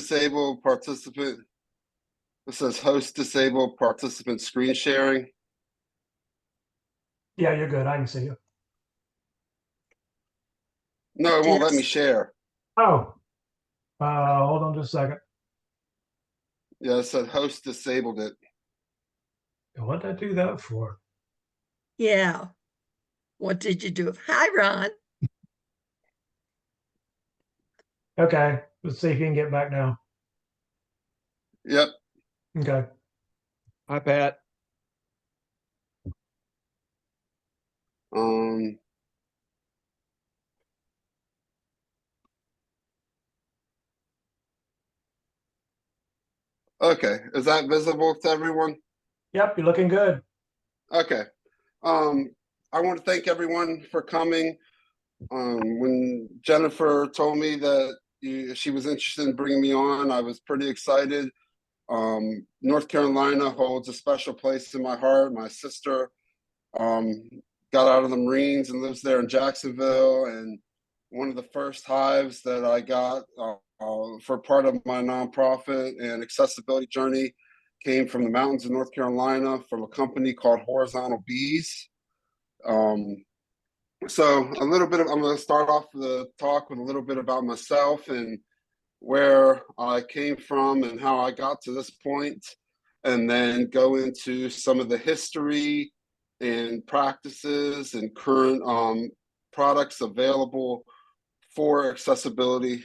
disabled participant. It says host disabled participant screen sharing. Yeah, you're good. I can see you. No, it won't let me share. Oh, hold on just a second. Yeah, it said host disabled it. What did I do that for? Yeah. What did you do? Hi, Ron. Okay, let's see if you can get back now. Yep. Okay. Hi, Pat. Okay, is that visible to everyone? Yep, you're looking good. Okay. I want to thank everyone for coming. When Jennifer told me that she was interested in bringing me on, I was pretty excited. North Carolina holds a special place in my heart. My sister got out of the Marines and lives there in Jacksonville, and one of the first hives that I got for part of my nonprofit and accessibility journey came from the mountains of North Carolina from a company called Horizontal Bees. So I'm going to start off the talk with a little bit about myself and where I came from and how I got to this point, and then go into some of the history and practices and current products available for accessibility,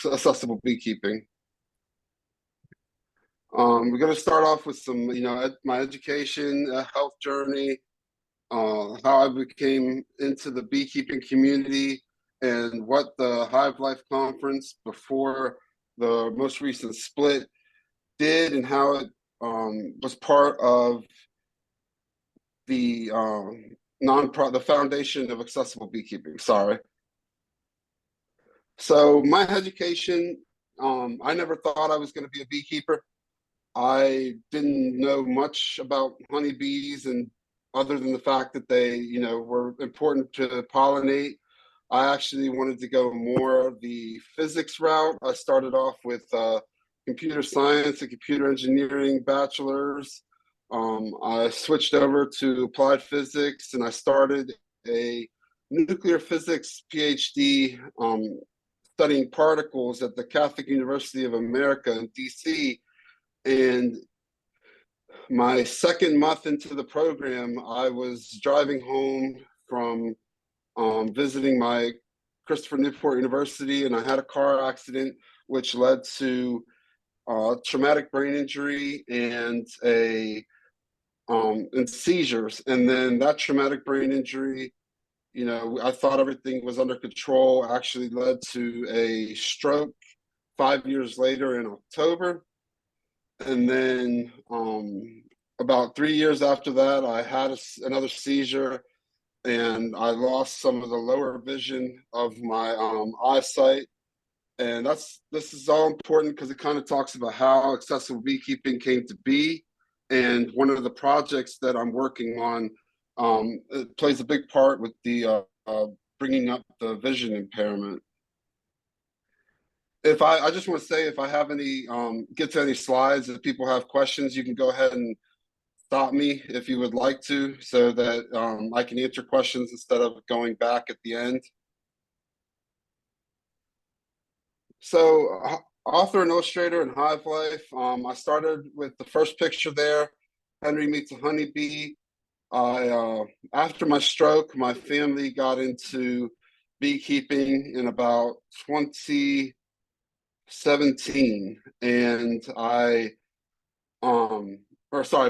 accessible beekeeping. We're going to start off with some, my education, health journey, how I became into the beekeeping community, and what the Hive Life Conference before the most recent split did, and how it was part of the the foundation of accessible beekeeping. Sorry. So my education, I never thought I was going to be a beekeeper. I didn't know much about honeybees, and other than the fact that they, were important to pollinate, I actually wanted to go more the physics route. I started off with computer science and computer engineering bachelor's. I switched over to applied physics, and I started a nuclear physics PhD studying particles at the Catholic University of America in DC. And my second month into the program, I was driving home from visiting my Christopher Newport University, and I had a car accident which led to traumatic brain injury and and seizures. And then that traumatic brain injury, I thought everything was under control, actually led to a stroke 5 years later in October. And then about 3 years after that, I had another seizure, and I lost some of the lower vision of my eyesight. And this is all important because it kind of talks about how accessible beekeeping came to be. And one of the projects that I'm working on, it plays a big part with the bringing up the vision impairment. If I just want to say, if I have any, get to any slides, if people have questions, you can go ahead and stop me if you would like to, so that I can answer questions instead of going back at the end. So author and illustrator in Hive Life. I started with the first picture there, Henry Meets a Honeybee. After my stroke, my family got into beekeeping in about 2017, and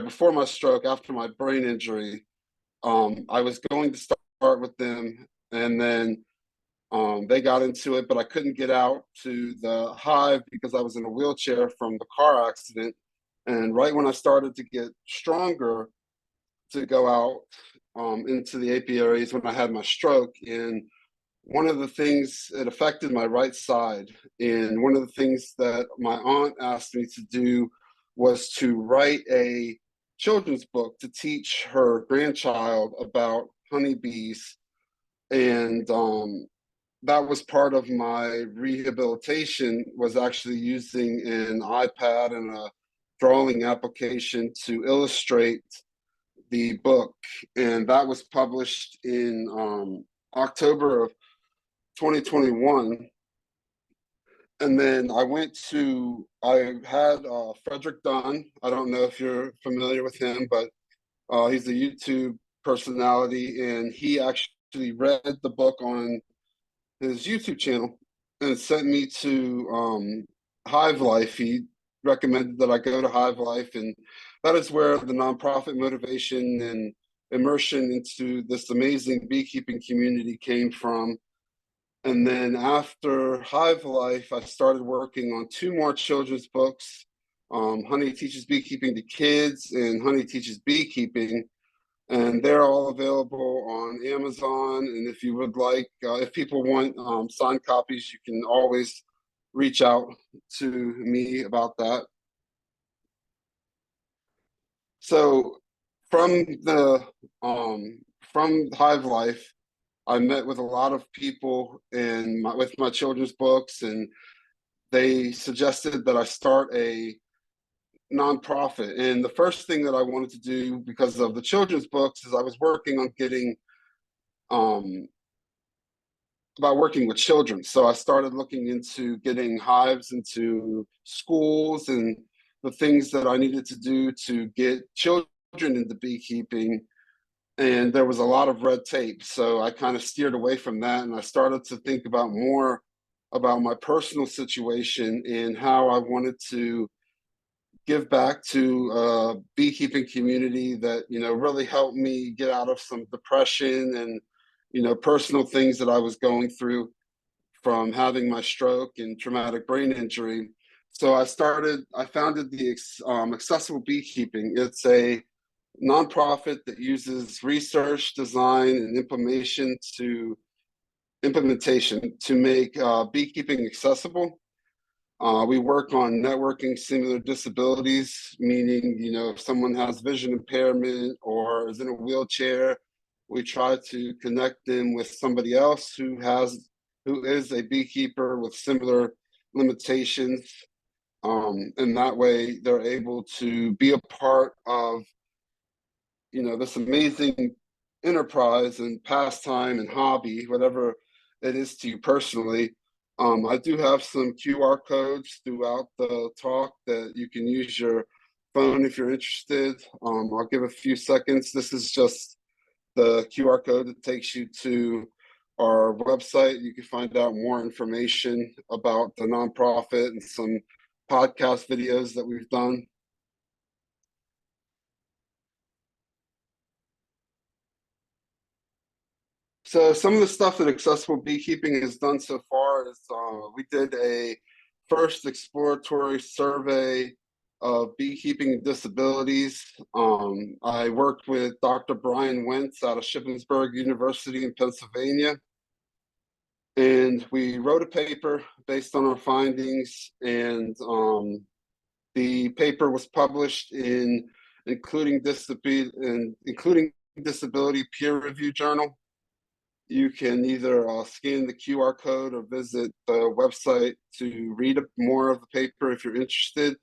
before my stroke, after my brain injury, I was going to start with them, and then they got into it, but I couldn't get out to the hive because I was in a wheelchair from the car accident. And right when I started to get stronger to go out into the apiaries, when I had my stroke, and one of the things, it affected my right side. And one of the things that my aunt asked me to do was to write a children's book to teach her grandchild about honeybees. And that was part of my rehabilitation, was actually using an iPad and a drawing application to illustrate the book. And that was published in October of 2021. And then I had Frederick Dunn. I don't know if you're familiar with him, but he's a YouTube personality, and he actually read the book on his YouTube channel and sent me to Hive Life. He recommended that I go to Hive Life, and that is where the nonprofit motivation and immersion into this amazing beekeeping community came from. And then after Hive Life, I started working on two more children's books, Honey Teaches Beekeeping to Kids and Honey Teaches Beekeeping. And they're all available on Amazon. And if you would like, if people want signed copies, you can always reach out to me about that. So from the Hive Life, I met with a lot of people with my children's books, and they suggested that I start a nonprofit. And the first thing that I wanted to do, because of the children's books, is I was working on getting about working with children. So I started looking into getting hives into schools and the things that I needed to do to get children into beekeeping. And there was a lot of red tape. So I kind of steered away from that, and I started to think about more about my personal situation and how I wanted to give back to a beekeeping community that, really helped me get out of some depression and, personal things that I was going through from having my stroke and traumatic brain injury. So I founded the Accessible Beekeeping. It's a nonprofit that uses research, design, and implementation to make beekeeping accessible. We work on networking similar disabilities, meaning, if someone has vision impairment or is in a wheelchair, we try to connect them with somebody else who is a beekeeper with similar limitations. And that way they're able to be a part of, this amazing enterprise and pastime and hobby, whatever it is to you personally. I do have some QR codes throughout the talk that you can use your phone if you're interested. I'll give a few seconds. This is just the QR code that takes you to our website. You can find out more information about the nonprofit and some podcast videos that we've done. So some of the stuff that Accessible Beekeeping has done so far is we did a first exploratory survey of beekeeping disabilities. I worked with Dr. Brian Wentz out of Shippensburg University in Pennsylvania. And we wrote a paper based on our findings, and the paper was published in including disability peer review journal. You can either scan the QR code or visit the website to read more of the paper if you're interested.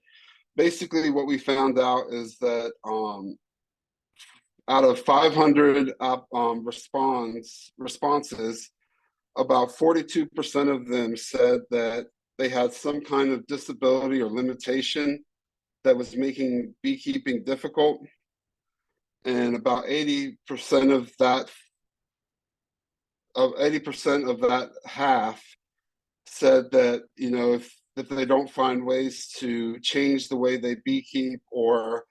Basically, what we found out is that out of 500 responses, about 42% of them said that they had some kind of disability or limitation that was making beekeeping difficult. And about 80% of that 80% of that half said that, if they don't find ways to change the way they beekeep or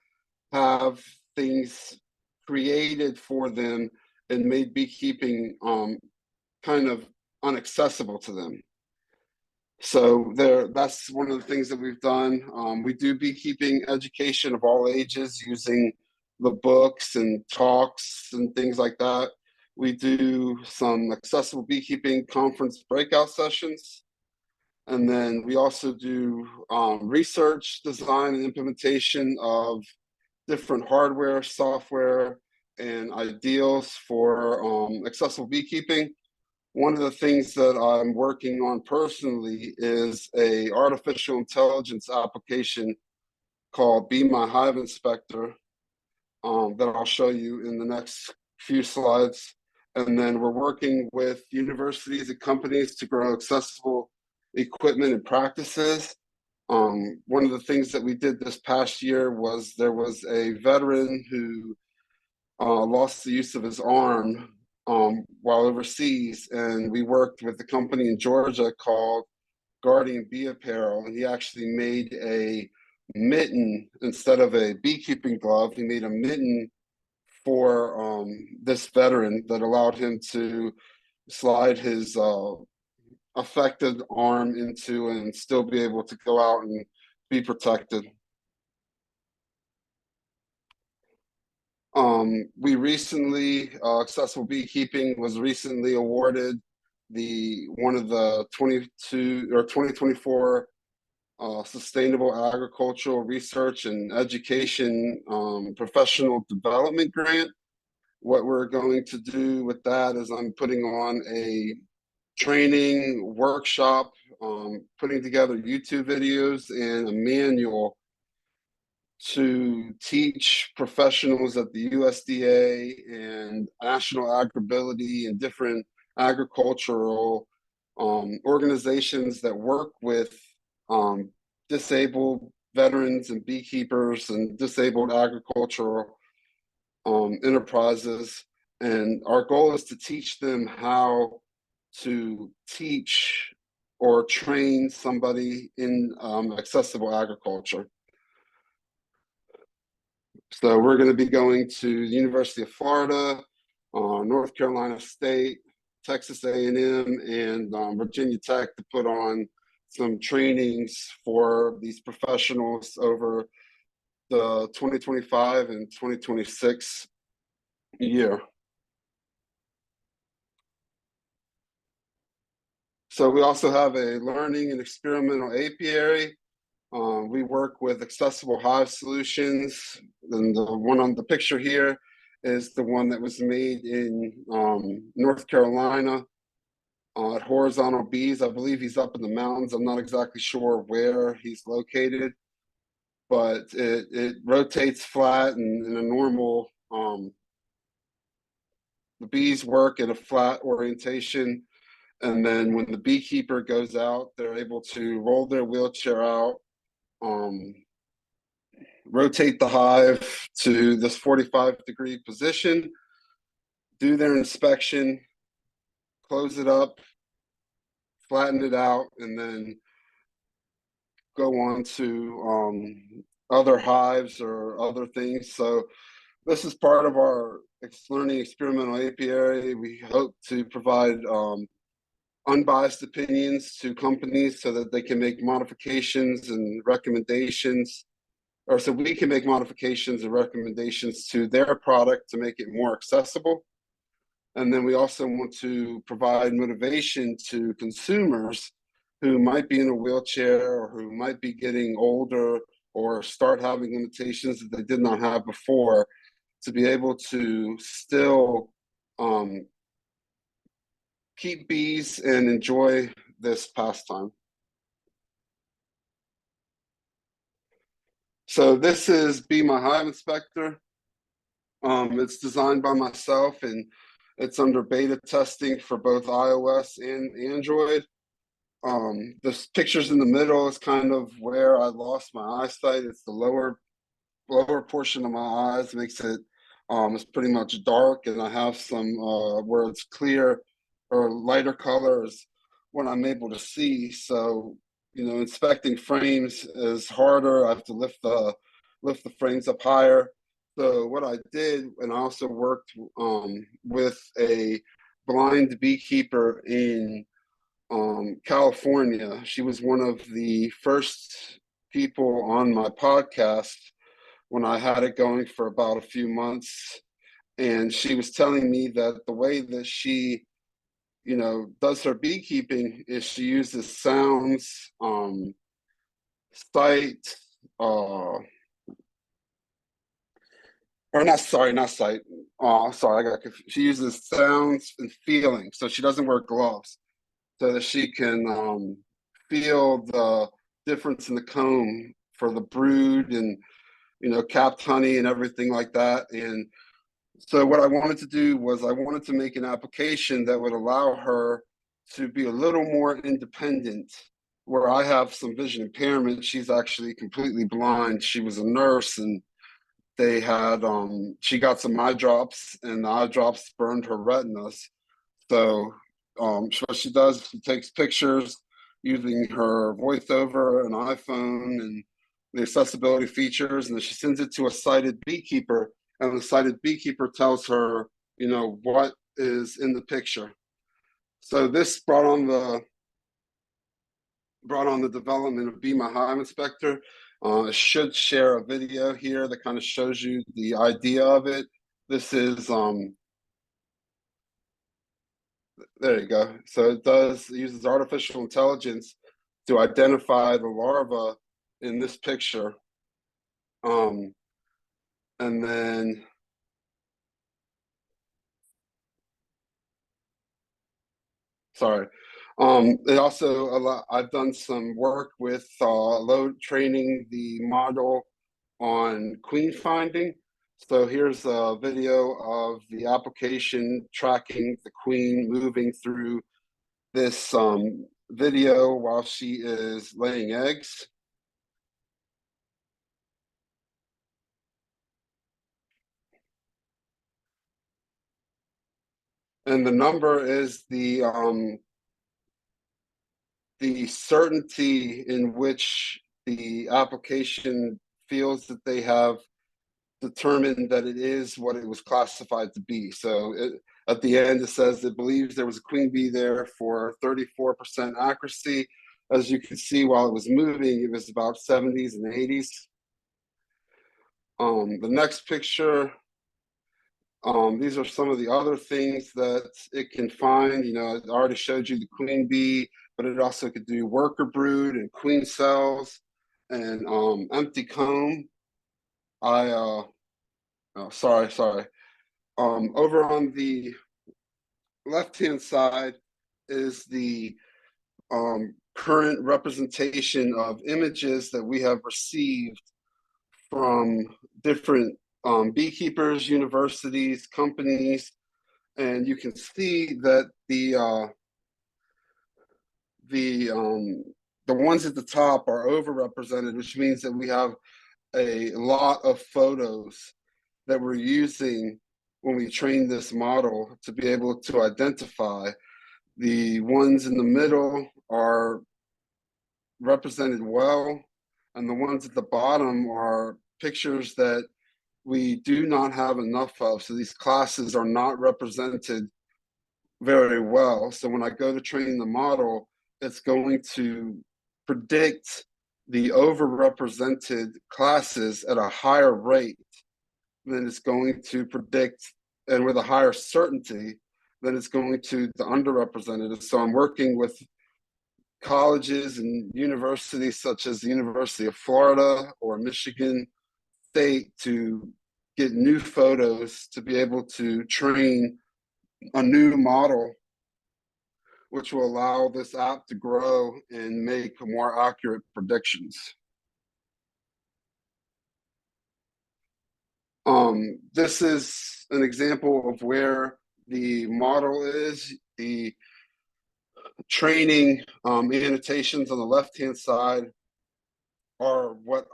have things created for them and made beekeeping kind of unaccessible to them. So that's one of the things that we've done. We do beekeeping education of all ages using the books and talks and things like that. We do some accessible beekeeping conference breakout sessions. And then we also do research, design, and implementation of different hardware, software, and ideals for accessible beekeeping. one of the things that I'm working on personally is a artificial intelligence application called Be My Hive Inspector, that I'll show you in the next few slides. And then we're working with universities and companies to grow accessible equipment and practices. One of the things that we did this past year was there was a veteran who lost the use of his arm while overseas, and we worked with a company in Georgia called Guardian Bee Apparel, and he actually made a mitten instead of a beekeeping glove. He made a mitten for this veteran that allowed him to slide his affected arm into and still be able to go out and be protected. We recently, Accessible Beekeeping was recently awarded one of the 2024 Sustainable Agricultural Research and Education Professional Development Grant. What we're going to do with that is I'm putting on a training workshop, putting together YouTube videos and a manual to teach professionals at the USDA and National Agribility and different agricultural organizations that work with disabled veterans and beekeepers and disabled agricultural enterprises. And our goal is to teach them how to teach or train somebody in accessible agriculture. So we're going to be going to the University of Florida, North Carolina State, Texas A&M, and Virginia Tech to put on some trainings for these professionals over the 2025 and 2026 year. So we also have a learning and experimental apiary. We work with Accessible Hive Solutions, and the one on the picture here is the one that was made in North Carolina at Horizontal Bees. I believe he's up in the mountains. I'm not exactly sure where he's located, but it rotates flat and in a normal, the bees work at a flat orientation. And then when the beekeeper goes out, they're able to roll their wheelchair out, rotate the hive to this 45-degree position, do their inspection, close it up, flatten it out, and then go on to other hives or other things. So this is part of our learning experimental apiary. We hope to provide unbiased opinions to companies so that they can make modifications and recommendations, or so we can make modifications and recommendations to their product to make it more accessible. And then we also want to provide motivation to consumers who might be in a wheelchair or who might be getting older or start having limitations that they did not have before, to be able to still keep bees and enjoy this pastime. So this is Be My Hive Inspector. It's designed by myself and it's under beta testing for both iOS and Android. The pictures in the middle is kind of where I lost my eyesight. It's the lower portion of my eyes, makes it it's pretty much dark, and I have some where it's clear or lighter colors when I'm able to see. So, you know, inspecting frames is harder. I have to lift the frames up higher. So what I did, and I also worked with a blind beekeeper in California. She was one of the first people on my podcast when I had it going for about a few months. And she was telling me that the way that she, you know, does her beekeeping is she uses sounds, sight, or not, sorry, not sight. Oh, sorry, I got confused. She uses sounds and feeling. So she doesn't wear gloves so that she can feel the difference in the comb for the brood and, capped honey and everything like that. And so what I wanted to do was I wanted to make an application that would allow her to be a little more independent. Where I have some vision impairment, she's actually completely blind. She was a nurse and they had she got some eye drops and the eye drops burned her retinas. So what she does, she takes pictures using her voiceover, an iPhone, and the accessibility features, and then she sends it to a sighted beekeeper, and the sighted beekeeper tells her, what is in the picture. So this brought on the development of Be My Hive Inspector. It should share a video here that kind of shows you the idea of it. This is there you go. So it uses artificial intelligence to identify the larva in this picture. And then sorry. It also I've done some work with load training the model on queen finding. So here's a video of the application tracking the queen moving through this video while she is laying eggs. And the number is the certainty in which the application feels that they have determined that it is what it was classified to be. So at the end, it says it believes there was a queen bee there for 34% accuracy. As you can see, while it was moving, it was about 70s and 80s. The next picture, these are some of the other things that it can find. I already showed you the queen bee, but it also could do worker brood and queen cells and empty comb. Oh, sorry. Over on the left-hand side is the current representation of images that we have received from different beekeepers, universities, companies, and you can see that the ones at the top are overrepresented, which means that we have a lot of photos that we're using when we train this model to be able to identify. The ones in the middle are represented well, and the ones at the bottom are pictures that we do not have enough of. So these classes are not represented very well. So when I go to train the model, it's going to predict the overrepresented classes at a higher rate than it's going to predict, and with a higher certainty than it's going to the underrepresented. So I'm working with colleges and universities such as the University of Florida or Michigan State to get new photos to be able to train a new model, which will allow this app to grow and make more accurate predictions. This is an example of where the model is. The training annotations on the left-hand side are what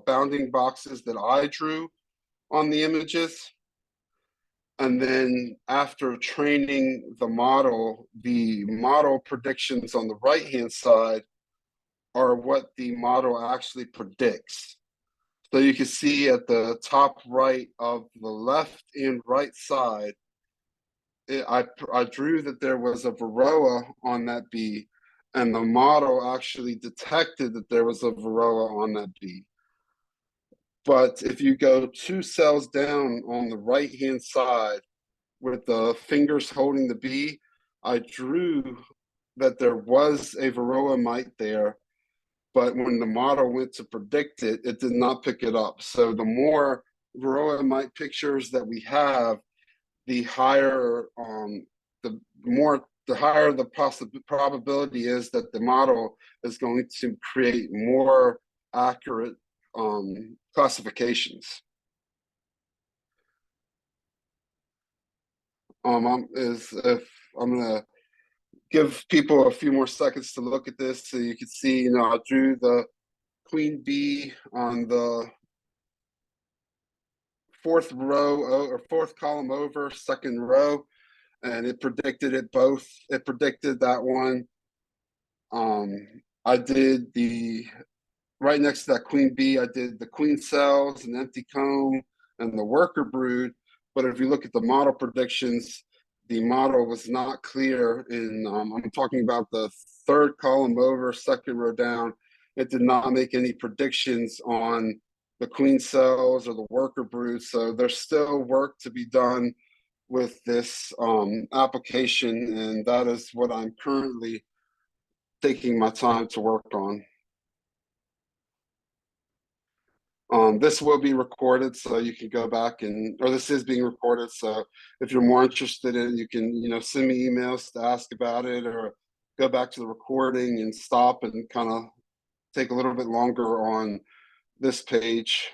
bounding boxes that I drew on the images. And then after training the model predictions on the right-hand side are what the model actually predicts. So you can see at the top right of the left and right side, I drew that there was a varroa on that bee, and the model actually detected that there was a varroa on that bee. But if you go 2 cells down on the right-hand side with the fingers holding the bee, I drew that there was a varroa mite there, but when the model went to predict it, it did not pick it up. So the more varroa mite pictures that we have, the higher the higher the probability is that the model is going to create more accurate classifications. If I'm gonna give people a few more seconds to look at this, so you can see, you know, I drew the queen bee on the fourth row or fourth column over, second row, and it predicted it both. It predicted that one. I did the right next to that queen bee, I did the queen cells and empty comb and the worker brood. But if you look at the model predictions, the model was not clear in, I'm talking about the third column over, second row down. It did not make any predictions on the queen cells or the worker brood. So there's still work to be done with this application, and that is what I'm currently taking my time to work on. This will be recorded, so you can go back or this is being recorded. So if you're more interested in it, you can, you know, send me emails to ask about it, or go back to the recording and stop and kind of take a little bit longer on this page.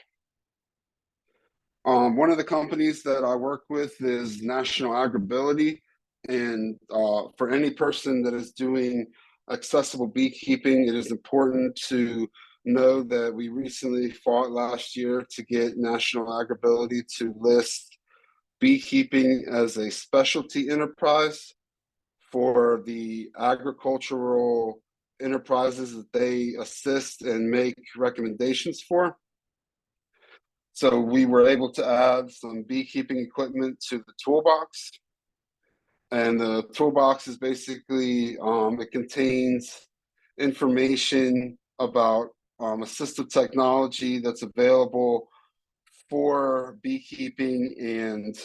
One of the companies that I work with is National Agribility, and for any person that is doing accessible beekeeping, it is important to know that we recently fought last year to get National Agribility to list beekeeping as a specialty enterprise for the agricultural enterprises that they assist and make recommendations for. So we were able to add some beekeeping equipment to the toolbox. And the toolbox is basically, it contains information about assistive technology that's available for beekeeping and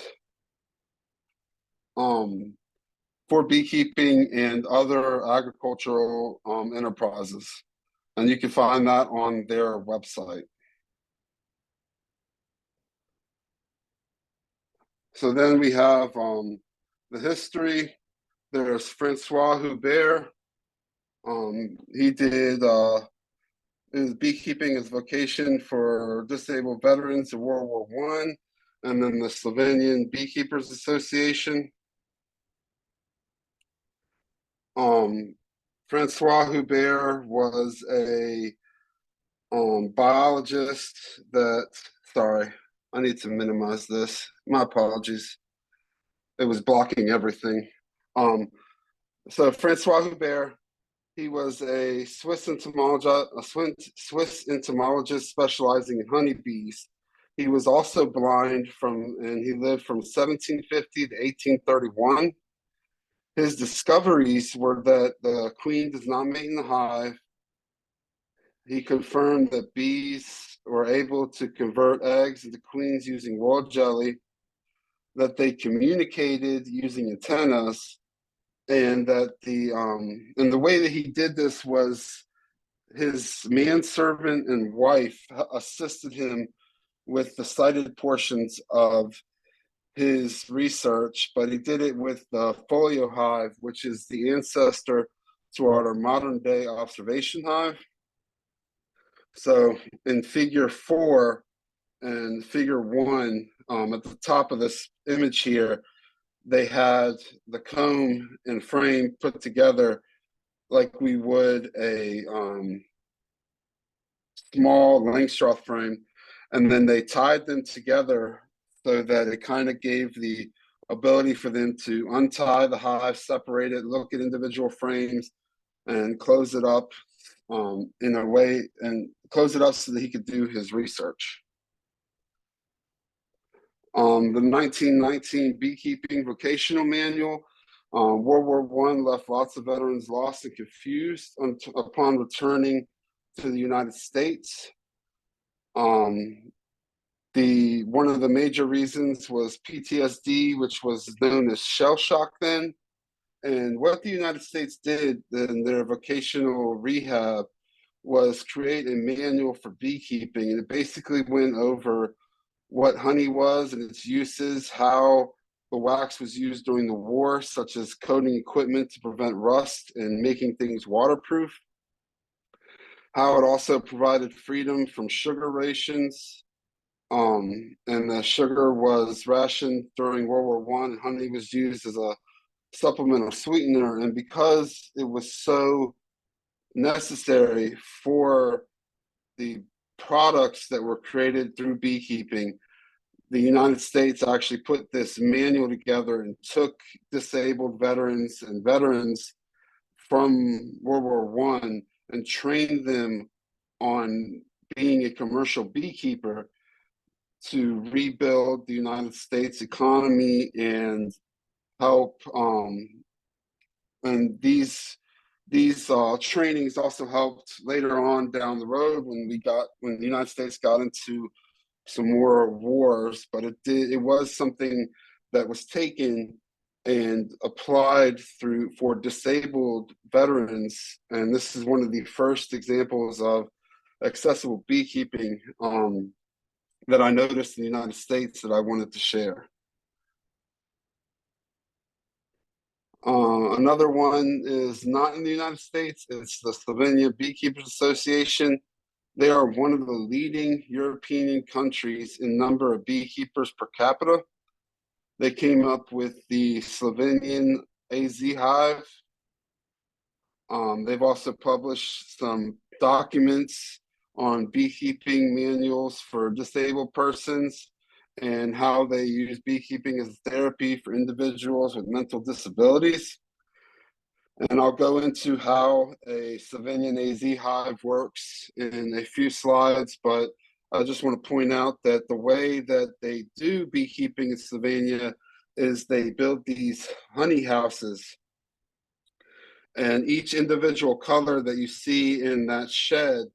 other agricultural enterprises. And you can find that on their website. So then we have the history. There's Francois Hubert. He did his beekeeping as vocation for disabled veterans of World War I, and then the Slovenian Beekeepers Association. Francois Hubert was a biologist that, sorry, I need to minimize this. My apologies. It was blocking everything. So Francois Hubert, he was a Swiss entomologist specializing in honeybees. He was also blind and he lived from 1750 to 1831. His discoveries were that the queen does not mate in the hive. He confirmed that bees were able to convert eggs into queens using royal jelly, that they communicated using antennas, and that the way that he did this was his manservant and wife assisted him with the cited portions of his research, but he did it with the folio hive, which is the ancestor to our modern day observation hive. So in figure 4 and figure 1, at the top of this image here, they had the comb and frame put together like we would a small Langstroth frame, and then they tied them together so that it kind of gave the ability for them to untie the hive, separate it, look at individual frames, and close it up in a way, and close it up so that he could do his research. The 1919 Beekeeping Vocational Manual. World War I left lots of veterans lost and confused upon returning to the United States. One of the major reasons was PTSD, which was known as shell shock then. And what the United States did in their vocational rehab was create a manual for beekeeping. And it basically went over what honey was and its uses, how the wax was used during the war, such as coating equipment to prevent rust and making things waterproof, how it also provided freedom from sugar rations. And the sugar was rationed during World War One. Honey was used as a supplemental sweetener, and because it was so necessary for the products that were created through beekeeping, the United States actually put this manual together and took disabled veterans and veterans from World War One and trained them on being a commercial beekeeper to rebuild the United States economy and help. And these trainings also helped later on down the road when the United States got into some more wars. But it was something that was taken and applied for disabled veterans, and this is one of the first examples of accessible beekeeping that I noticed in the United States that I wanted to share. Another one is not in the United States. It's the Slovenia Beekeepers Association. They are one of the leading European countries in number of beekeepers per capita. They came up with the Slovenian AZ hive. They've also published some documents on beekeeping manuals for disabled persons and how they use beekeeping as therapy for individuals with mental disabilities. And I'll go into how a Slovenian AZ hive works in a few slides, but I just want to point out that the way that they do beekeeping in Slovenia is they build these honey houses. And each individual color that you see in that shed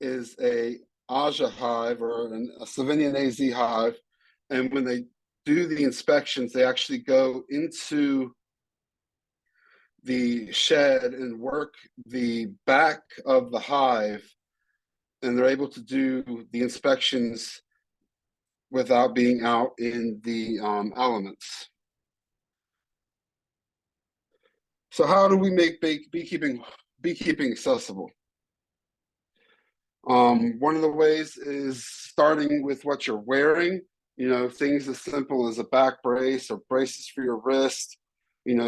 is a Aja hive or a Slovenian AZ hive. And when they do the inspections, they actually go into the shed and work the back of the hive, and they're able to do the inspections without being out in the elements. So how do we make beekeeping accessible? One of the ways is starting with what you're wearing, things as simple as a back brace or braces for your wrist,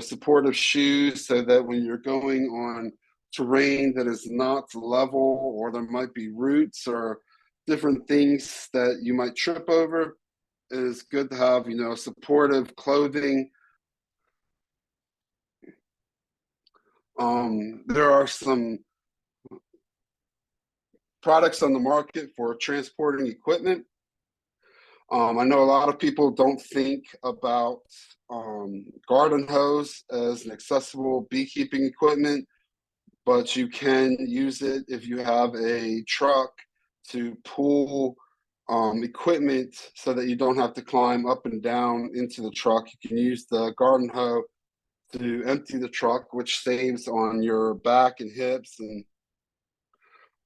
supportive shoes so that when you're going on terrain that is not level or there might be roots or different things that you might trip over, it is good to have, supportive clothing. There are some products on the market for transporting equipment. I know a lot of people don't think about garden hose as an accessible beekeeping equipment, but you can use it if you have a truck to pull equipment so that you don't have to climb up and down into the truck. You can use the garden hoe to empty the truck, which saves on your back and hips.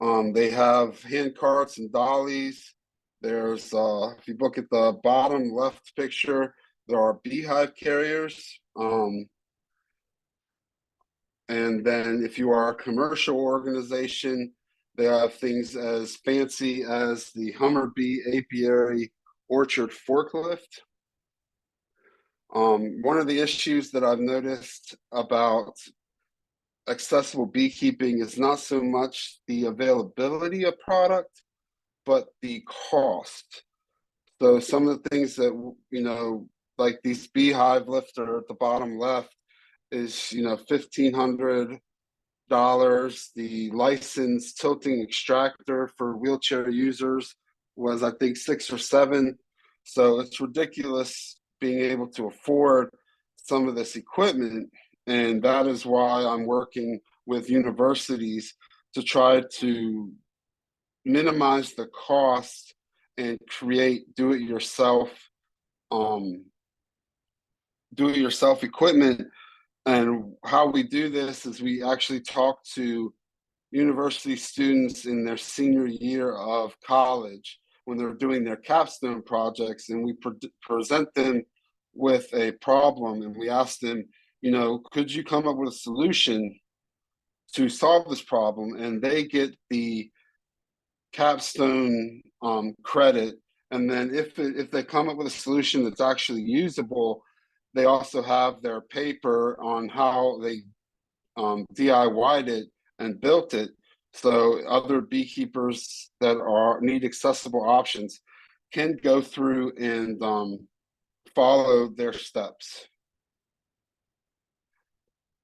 And they have hand carts and dollies. There's, if you look at the bottom left picture, there are beehive carriers. And then if you are a commercial organization, they have things as fancy as the Hummer-Bee Apiary Orchard Forklift. One of the issues that I've noticed about accessible beekeeping is not so much the availability of product, but the cost. So some of the things that, like these beehive lifter at the bottom left is, $1,500. The licensed tilting extractor for wheelchair users was, I think, 6 or 7. So it's ridiculous being able to afford some of this equipment. And that is why I'm working with universities to try to minimize the cost and create do-it-yourself equipment. And how we do this is we actually talk to university students in their senior year of college, when they're doing their capstone projects, and we present them with a problem, and we ask them, you know, could you come up with a solution to solve this problem? And they get the capstone credit. And then if they come up with a solution that's actually usable, they also have their paper on how they DIY'd it and built it. So other beekeepers that need accessible options can go through and follow their steps.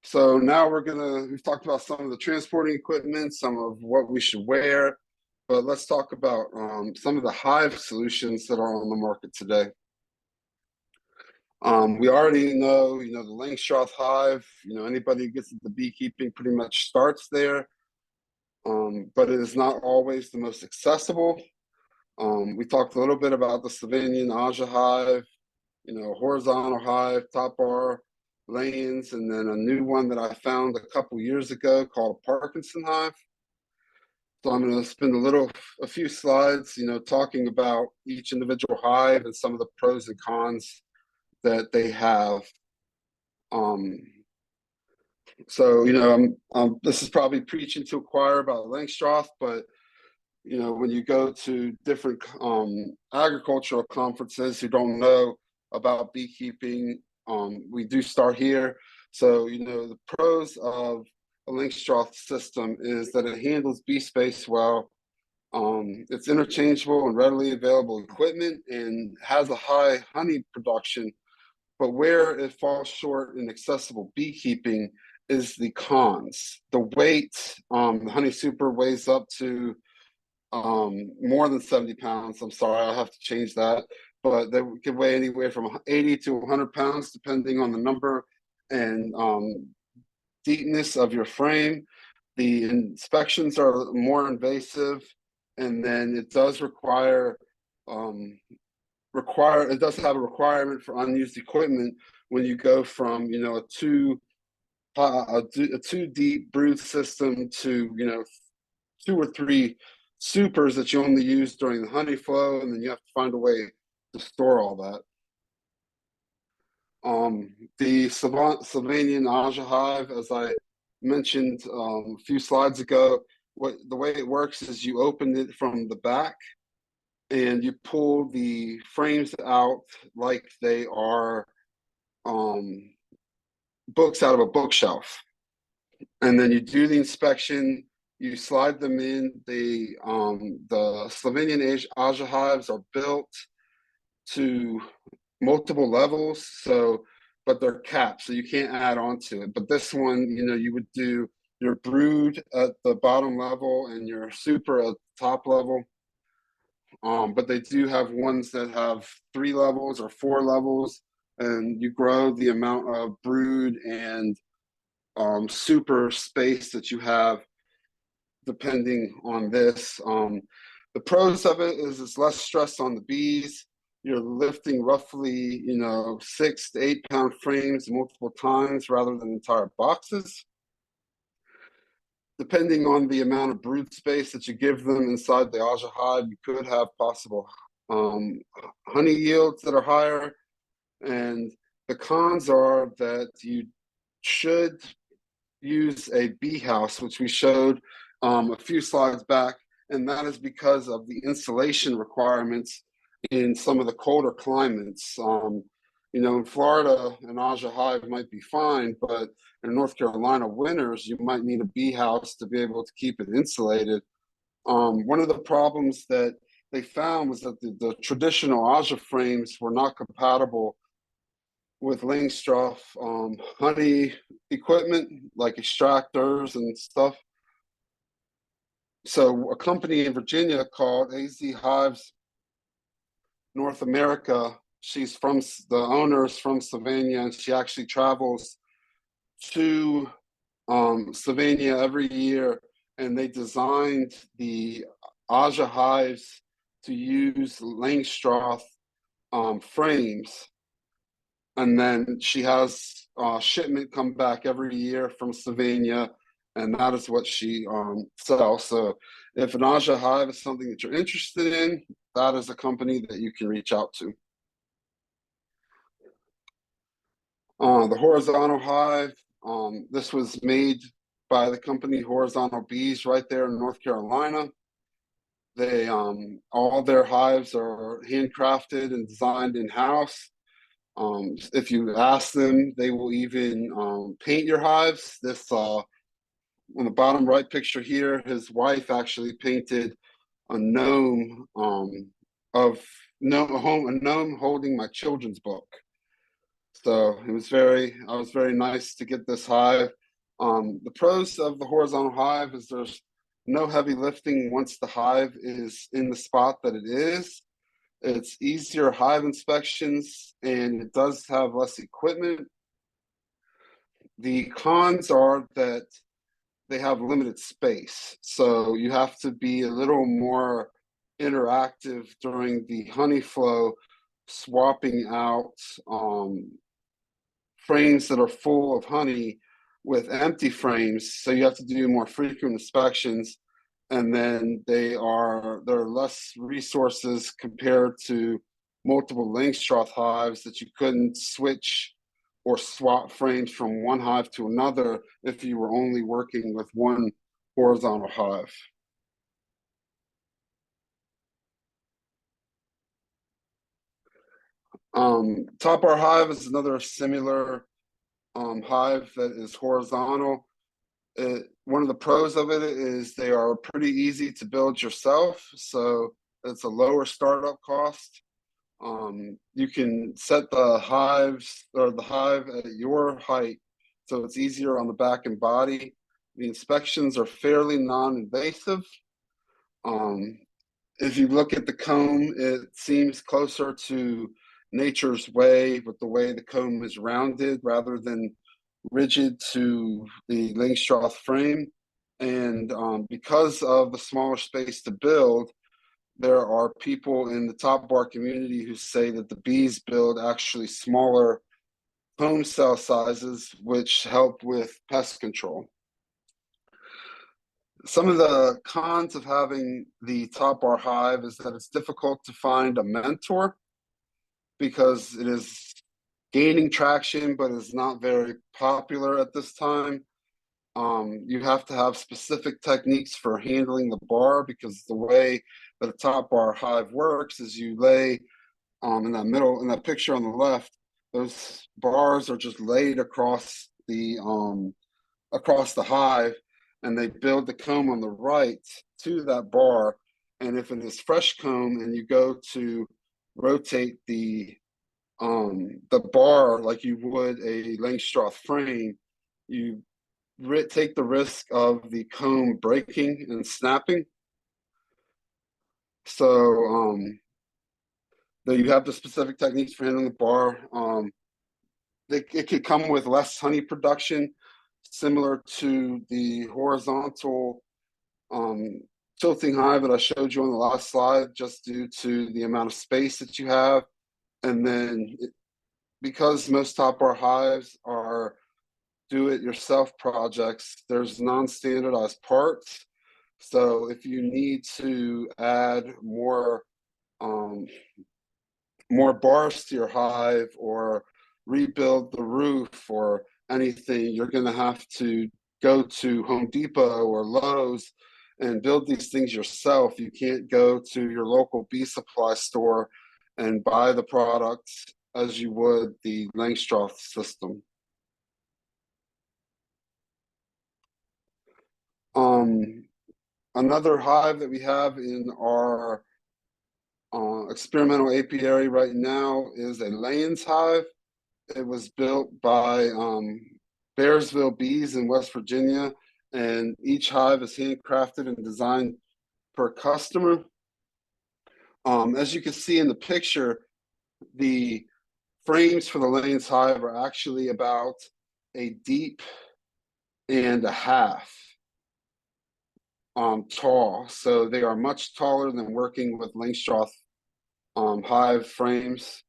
So now we've talked about some of the transporting equipment, some of what we should wear, but let's talk about some of the hive solutions that are on the market today. We already know, you know, the Langstroth hive, you know, anybody who gets into beekeeping pretty much starts there, but it is not always the most accessible. We talked a little bit about the Slovenian Aja hive, you know, horizontal hive, top bar, lanes, and then a new one that I found a couple years ago called Parkinson hive. So I'm going to spend a few slides, you know, talking about each individual hive and some of the pros and cons that they have. So, you know, this is probably preaching to a choir about Langstroth, but you know, when you go to different agricultural conferences who don't know about beekeeping, we do start here. So, you know, the pros of a Langstroth system is that it handles bee space well. It's interchangeable and readily available equipment and has a high honey production. But where it falls short in accessible beekeeping is the cons. The weight, the Honey Super weighs up to more than 70 pounds. I'm sorry, I'll have to change that, but they can weigh anywhere from 80 to 100 pounds depending on the number and deepness of your frame. The inspections are more invasive, and then it does require it does have a requirement for unused equipment when you go from, you know, a two deep brood system to, you know, 2 or 3 supers that you only use during the honey flow, and then you have to find a way to store all that. The Slovenian Aja hive, as I mentioned a few slides ago, the way it works is you open it from the back and you pull the frames out like they are books out of a bookshelf. And then you do the inspection, you slide them in. The Slovenian Aja hives are built to multiple levels, so but they're capped, so you can't add on to it. But this one, you know, you would do your brood at the bottom level and your super at the top level. But they do have ones that have 3 levels or 4 levels, and you grow the amount of brood and super space that you have depending on this. The pros of it is it's less stress on the bees. You're lifting roughly, you know, 6 to 8 pound frames multiple times rather than entire boxes. Depending on the amount of brood space that you give them inside the Aja hive, you could have possible honey yields that are higher. And the cons are that you should use a bee house, which we showed a few slides back, and that is because of the insulation requirements in some of the colder climates. You know, in Florida, an Aja hive might be fine, but in North Carolina winters, you might need a bee house to be able to keep it insulated. One of the problems that they found was that the traditional Aja frames were not compatible with Langstroth honey equipment, like extractors and stuff. So a company in Virginia called AZ Hives North America, the owner is from Slovenia, and she actually travels to Slovenia every year, and they designed the Aja hives to use Langstroth frames. And then she has shipment come back every year from Slovenia, and that is what she sells. So if an Aja hive is something that you're interested in, that is a company that you can reach out to. The horizontal hive, this was made by the company Horizontal Bees right there in North Carolina. They all their hives are handcrafted and designed in-house. If you ask them, they will even paint your hives. This on the bottom right picture here, his wife actually painted a gnome a gnome holding my children's book. So I was very nice to get this hive. The pros of the horizontal hive is there's no heavy lifting once the hive is in the spot that it is. It's easier hive inspections, and it does have less equipment. The cons are that they have limited space, so you have to be a little more interactive during the honey flow, swapping out frames that are full of honey with empty frames. So you have to do more frequent inspections, and then there are less resources compared to multiple Langstroth hives that you couldn't switch or swap frames from one hive to another if you were only working with one horizontal hive. Top bar hive is another similar hive that is horizontal. One of the pros of it is they are pretty easy to build yourself, so it's a lower startup cost. You can set the hives or the hive at your height, so it's easier on the back and body. The inspections are fairly non-invasive. If you look at the comb, it seems closer to nature's way, with the way the comb is rounded rather than rigid to the Langstroth frame. And because of the smaller space to build, there are people in the top bar community who say that the bees build actually smaller home cell sizes, which help with pest control. Some of the cons of having the top bar hive is that it's difficult to find a mentor because it is gaining traction, but is not very popular at this time. You have to have specific techniques for handling the bar, because the way that a top bar hive works is you lay in that picture on the left, those bars are just laid across the hive, and they build the comb on the right to that bar. And if it is fresh comb and you go to rotate the bar like you would a Langstroth frame, you take the risk of the comb breaking and snapping. So you have the specific techniques for handling the bar. It could come with less honey production, similar to the horizontal tilting hive that I showed you on the last slide, just due to the amount of space that you have. And then because most top bar hives are do-it-yourself projects, there's non-standardized parts. So if you need to add more bars to your hive, or rebuild the roof or anything, you're going to have to go to Home Depot or Lowe's and build these things yourself. You can't go to your local bee supply store and buy the products as you would the Langstroth system. Another hive that we have in our experimental apiary right now is a Layens hive. It was built by Bearsville Bees in West Virginia, and each hive is handcrafted and designed per customer. As you can see in the picture, the frames for the Layens hive are actually about a deep and a half tall. So they are much taller than working with Langstroth hive frames.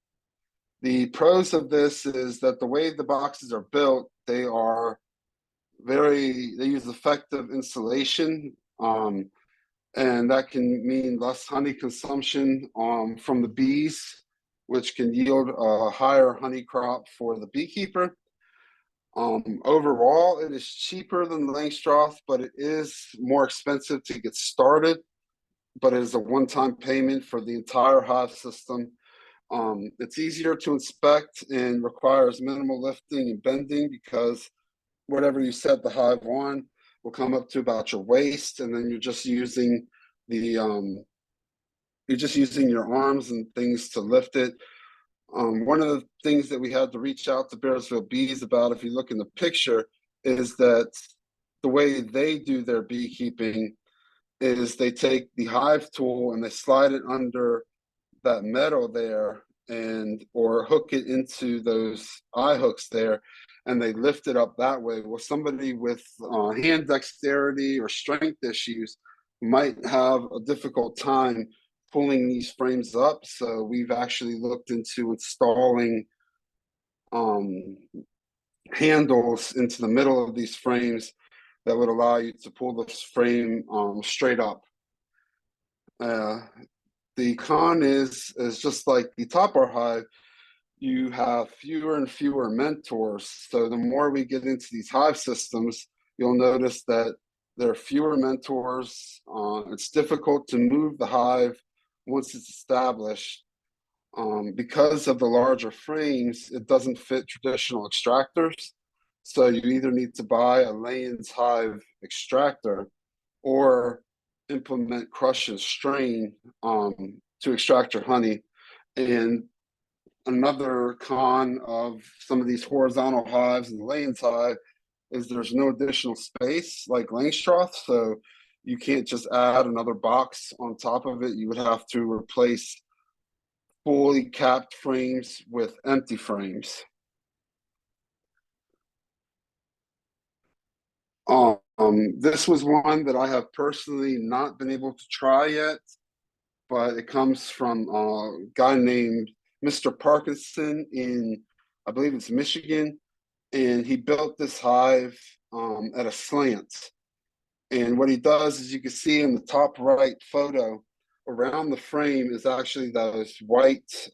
The pros of this is that the way the boxes are built, they are they use effective insulation, and that can mean less honey consumption from the bees, which can yield a higher honey crop for the beekeeper. Overall, it is cheaper than Langstroth, but it is more expensive to get started. But it is a one-time payment for the entire hive system. It's easier to inspect and requires minimal lifting and bending because whatever you set the hive on will come up to about your waist, and then you're just using your arms and things to lift it. One of the things that we had to reach out to Bearsville Bees about, if you look in the picture, is that the way they do their beekeeping is they take the hive tool and they slide it under that metal there and or hook it into those eye hooks there, and they lift it up that way. Well, somebody with hand dexterity or strength issues might have a difficult time pulling these frames up, so we've actually looked into installing handles into the middle of these frames that would allow you to pull this frame straight up. The con is just like the top bar hive, you have fewer and fewer mentors. So the more we get into these hive systems, you'll notice that there are fewer mentors. It's difficult to move the hive once it's established. Because of the larger frames, it doesn't fit traditional extractors. So you either need to buy a Layens hive extractor or implement crush and strain to extract your honey. And another con of some of these horizontal hives and the Layens hive is there's no additional space like Langstroth, so you can't just add another box on top of it. You would have to replace fully capped frames with empty frames. This was one that I have personally not been able to try yet, but it comes from a guy named Mr. Parkinson in, I believe it's Michigan, and he built this hive at a slant. And what he does is, you can see in the top right photo, around the frame is actually those white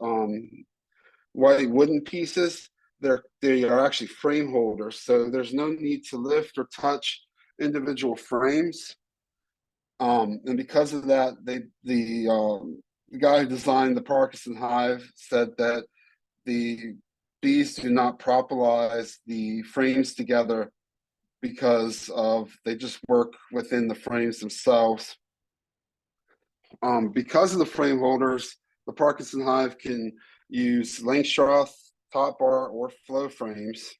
wooden pieces. They are actually frame holders, so there's no need to lift or touch individual frames. And because of that, the guy who designed the Parkinson hive said that the bees do not propolize the frames together because of they just work within the frames themselves. Because of the frame holders, the Parkinson hive can use Langstroth, top bar, or flow frames.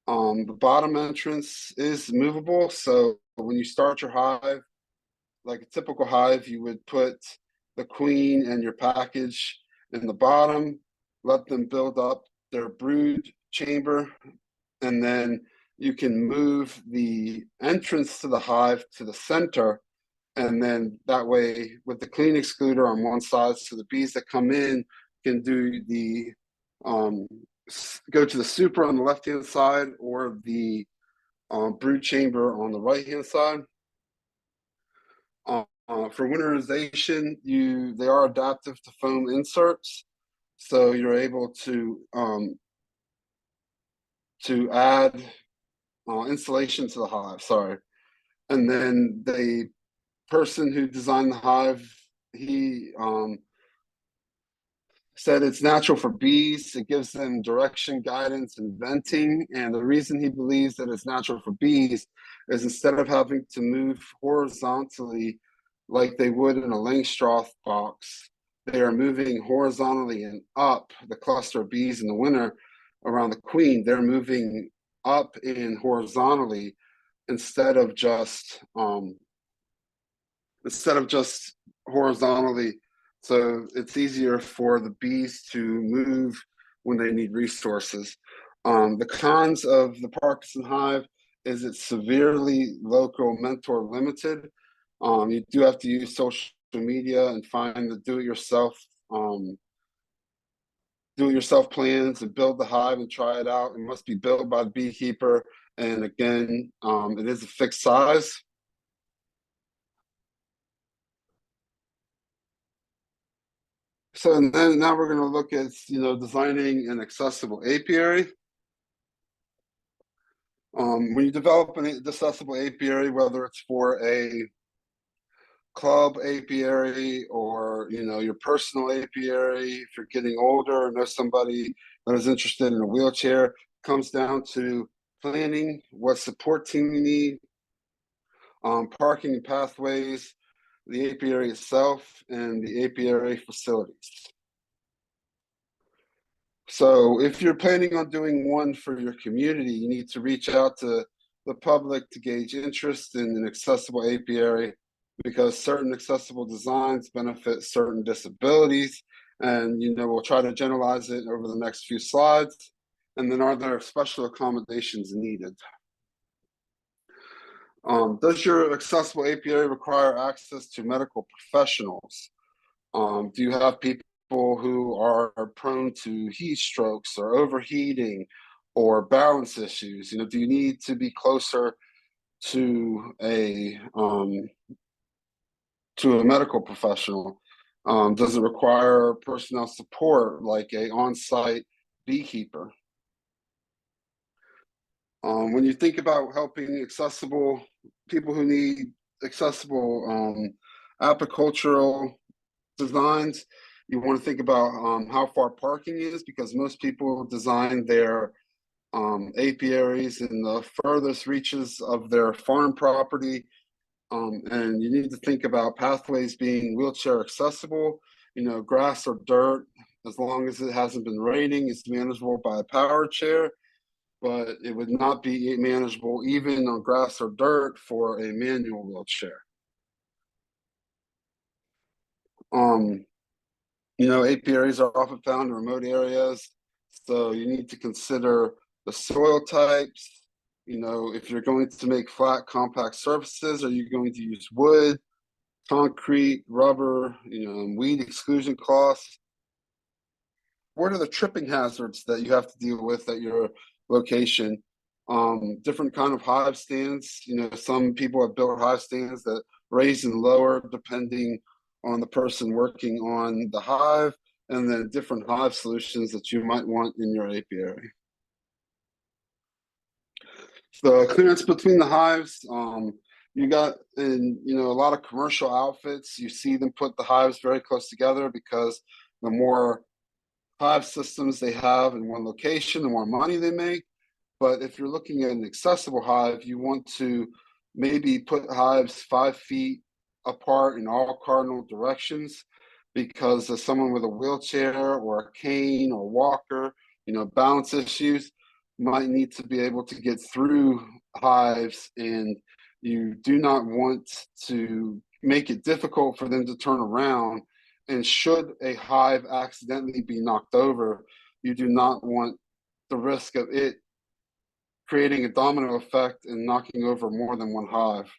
The bottom entrance is movable, so when you start your hive, like a typical hive, you would put the queen and your package in the bottom, let them build up their brood chamber, and then you can move the entrance to the hive to the center. And then that way, with the queen excluder on one side, so the bees that come in can do the go to the super on the left hand side or the brood chamber on the right hand side. For winterization, they are adaptive to foam inserts, so you're able to add insulation to the hive. Sorry, and then the person who designed the hive, he said it's natural for bees. It gives them direction, guidance, and venting. And the reason he believes that it's natural for bees is instead of having to move horizontally like they would in a Langstroth box, they are moving horizontally and up the cluster of bees in the winter around the queen. They're moving up and horizontally instead of just horizontally. So it's easier for the bees to move when they need resources. The cons of the Parkinson hive is it's severely local mentor limited. You do have to use social media and find the do-it-yourself plans and build the hive and try it out. It must be built by the beekeeper And again, it is a fixed size. So and then now we're going to look at, designing an accessible apiary. When you develop an accessible apiary, whether it's for a club apiary or, your personal apiary, if you're getting older or know somebody that is interested in a wheelchair, comes down to planning, what support team you need, parking and pathways, the apiary itself, and the apiary facilities. So if you're planning on doing one for your community, you need to reach out to the public to gauge interest in an accessible apiary, because certain accessible designs benefit certain disabilities. And, we'll try to generalize it over the next few slides. And then are there special accommodations needed? Does your accessible apiary require access to medical professionals? Do you have people who are prone to heat strokes or overheating or balance issues? Do you need to be closer to a medical professional? Does it require personnel support like a on-site beekeeper? When you think about helping accessible people who need accessible apicultural designs, you want to think about how far parking is, because most people design their apiaries in the furthest reaches of their farm property. And you need to think about pathways being wheelchair accessible. Grass or dirt, as long as it hasn't been raining, is manageable by a power chair, but it would not be manageable even on grass or dirt for a manual wheelchair. Apiaries are often found in remote areas, so you need to consider the soil types. If you're going to make flat, compact surfaces, are you going to use wood, concrete, rubber, weed exclusion cloths? What are the tripping hazards that you have to deal with at your location? Different kind of hive stands. Some people have built hive stands that raise and lower depending on the person working on the hive, and then different hive solutions that you might want in your apiary. The clearance between the hives, you got in a lot of commercial outfits, you see them put the hives very close together, because the more hive systems they have in one location, the more money they make. But if you're looking at an accessible hive, you want to maybe put hives 5 feet apart in all cardinal directions, because as someone with a wheelchair or a cane or walker, balance issues, might need to be able to get through hives, and you do not want to make it difficult for them to turn around. And should a hive accidentally be knocked over, you do not want the risk of it creating a domino effect and knocking over more than one hive.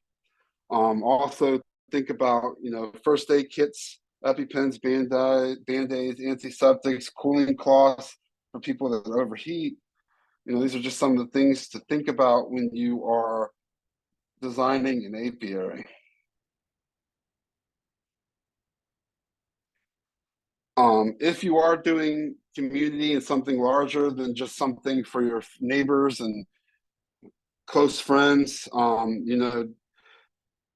Also think about, first aid kits, EpiPens, Band-Aids, antiseptics, cooling cloths for people that overheat. These are just some of the things to think about when you are designing an apiary. If you are doing community and something larger than just something for your neighbors and close friends, do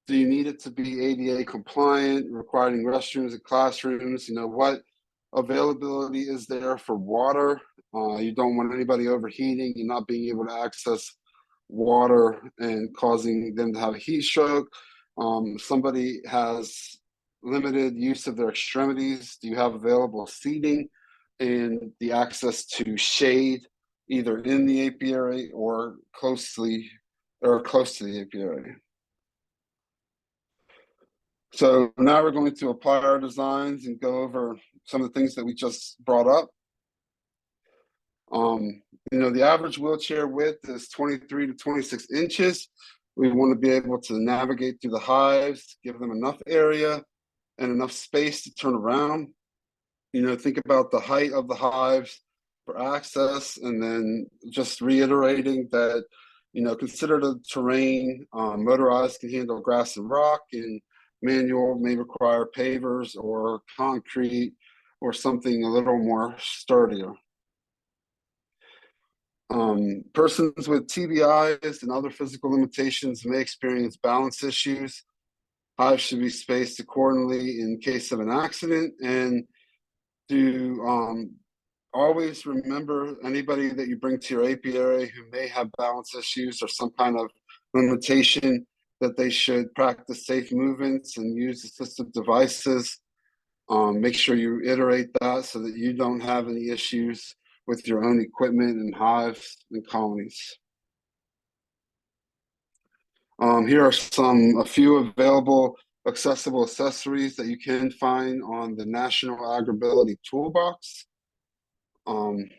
you need it to be ADA compliant, requiring restrooms and classrooms? What availability is there for water? You don't want anybody overheating and not being able to access water and causing them to have a heat stroke. Somebody has limited use of their extremities. Do you have available seating and the access to shade, either in the apiary or close to the apiary? So now we're going to apply our designs and go over some of the things that we just brought up. The average wheelchair width is 23 to 26 inches. We want to be able to navigate through the hives, give them enough area and enough space to turn around. Think about the height of the hives for access, and then just reiterating that consider the terrain. Motorized can handle grass and rock, and manual may require pavers or concrete or something a little more sturdier. Persons with TBIs and other physical limitations may experience balance issues. Hives should be spaced accordingly in case of an accident, and to always remember anybody that you bring to your apiary who may have balance issues or some kind of limitation, that they should practice safe movements and use assistive devices. Make sure you iterate that so that you don't have any issues with your own equipment and hives and colonies. Here are a few available accessible accessories that you can find on the National Agribility Toolbox.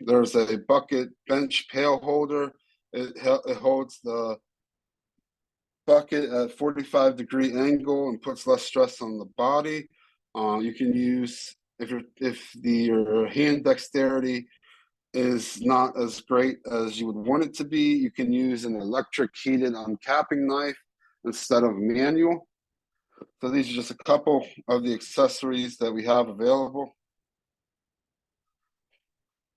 There's a bucket bench pail holder. It holds the bucket at 45-degree angle and puts less stress on the body. You can use, if your hand dexterity is not as great as you would want it to be, you can use an electric heated uncapping knife instead of manual. So these are just a couple of the accessories that we have available.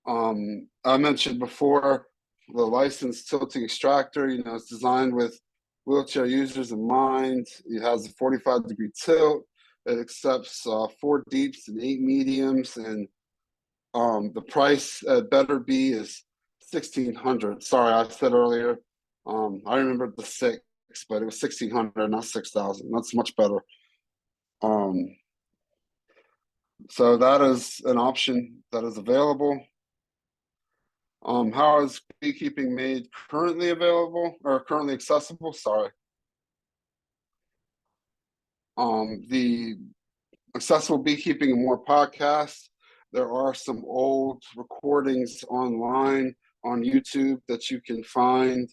I mentioned before the licensed tilting extractor. It's designed with wheelchair users in mind. It has a 45-degree tilt. It accepts 4 deeps and 8 mediums, and the price at Better Bee is $1,600. Sorry, I said earlier. I remembered the 6, but it was $1,600, not $6,000. That's much better. So that is an option that is available. How is beekeeping made currently available or currently accessible? Sorry. The Accessible Beekeeping and More podcast. There are some old recordings online on YouTube that you can find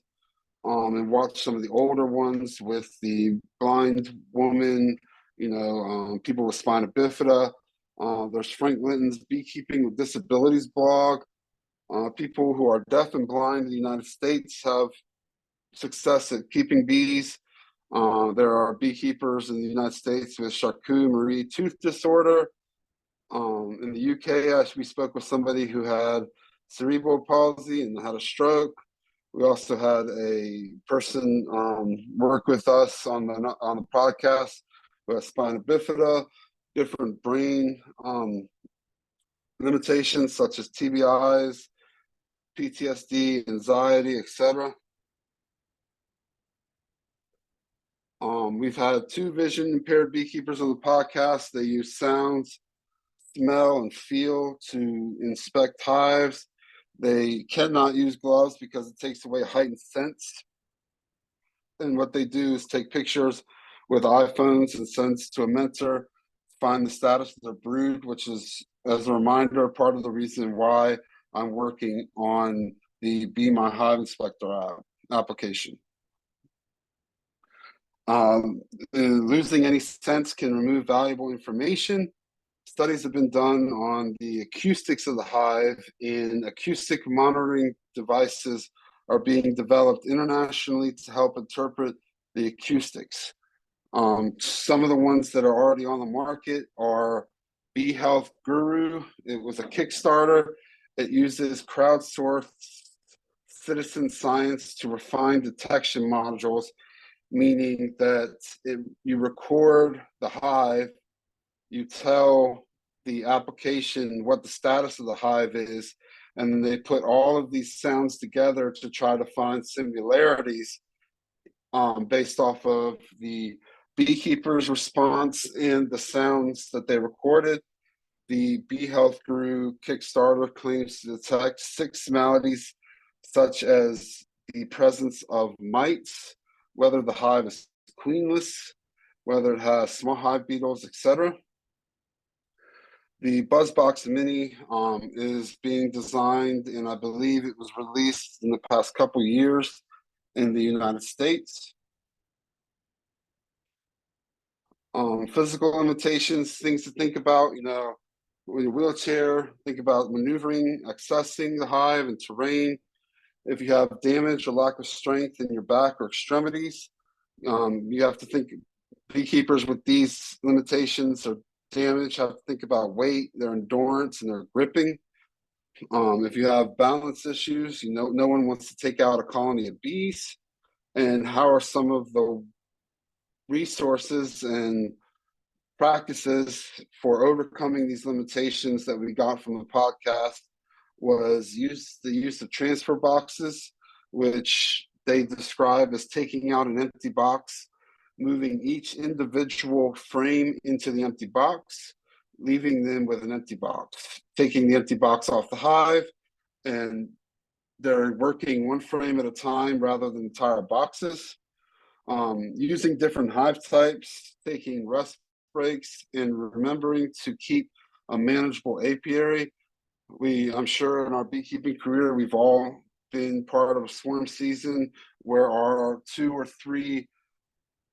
and watch some of the older ones with the blind woman, people with spina bifida. There's Frank Linton's Beekeeping with Disabilities blog. People who are deaf and blind in the United States have success at keeping bees. There are beekeepers in the United States with Charcot-Marie tooth disorder. In the UK, we spoke with somebody who had cerebral palsy and had a stroke. We also had a person work with us on the podcast who has spina bifida, different brain limitations such as TBIs, PTSD, anxiety, etc. We've had 2 vision impaired beekeepers on the podcast. They use sounds, smell, and feel to inspect hives. They cannot use gloves because it takes away heightened sense. And what they do is take pictures with iPhones and sends to a mentor, find the status of their brood, which is, as a reminder, part of the reason why I'm working on the Be My Hive Inspector application. Losing any sense can remove valuable information. Studies have been done on the acoustics of the hive, and acoustic monitoring devices are being developed internationally to help interpret the acoustics. Some of the ones that are already on the market are Bee Health Guru. It was a Kickstarter. It uses crowdsourced citizen science to refine detection modules, meaning that you record the hive, you tell the application what the status of the hive is, and then they put all of these sounds together to try to find similarities based off of the beekeeper's response and the sounds that they recorded. The Bee Health Guru Kickstarter claims to detect 6 maladies, such as the presence of mites, whether the hive is queenless, whether it has small hive beetles, etc. The BuzzBox Mini is being designed, and I believe it was released in the past couple years in the United States. Physical limitations, things to think about, with a wheelchair, think about maneuvering, accessing the hive and terrain. If you have damage or lack of strength in your back or extremities, you have to think, beekeepers with these limitations or damage have to think about weight, their endurance, and their gripping. If you have balance issues, no one wants to take out a colony of bees. And how are some of the resources and practices for overcoming these limitations that we got from the podcast was the use of transfer boxes, which they describe as taking out an empty box, moving each individual frame into the empty box, leaving them with an empty box, taking the empty box off the hive, and they're working one frame at a time rather than entire boxes. Using different hive types, taking rest breaks, and remembering to keep a manageable apiary. I'm sure in our beekeeping career, we've all been part of a swarm season where our 2 or 3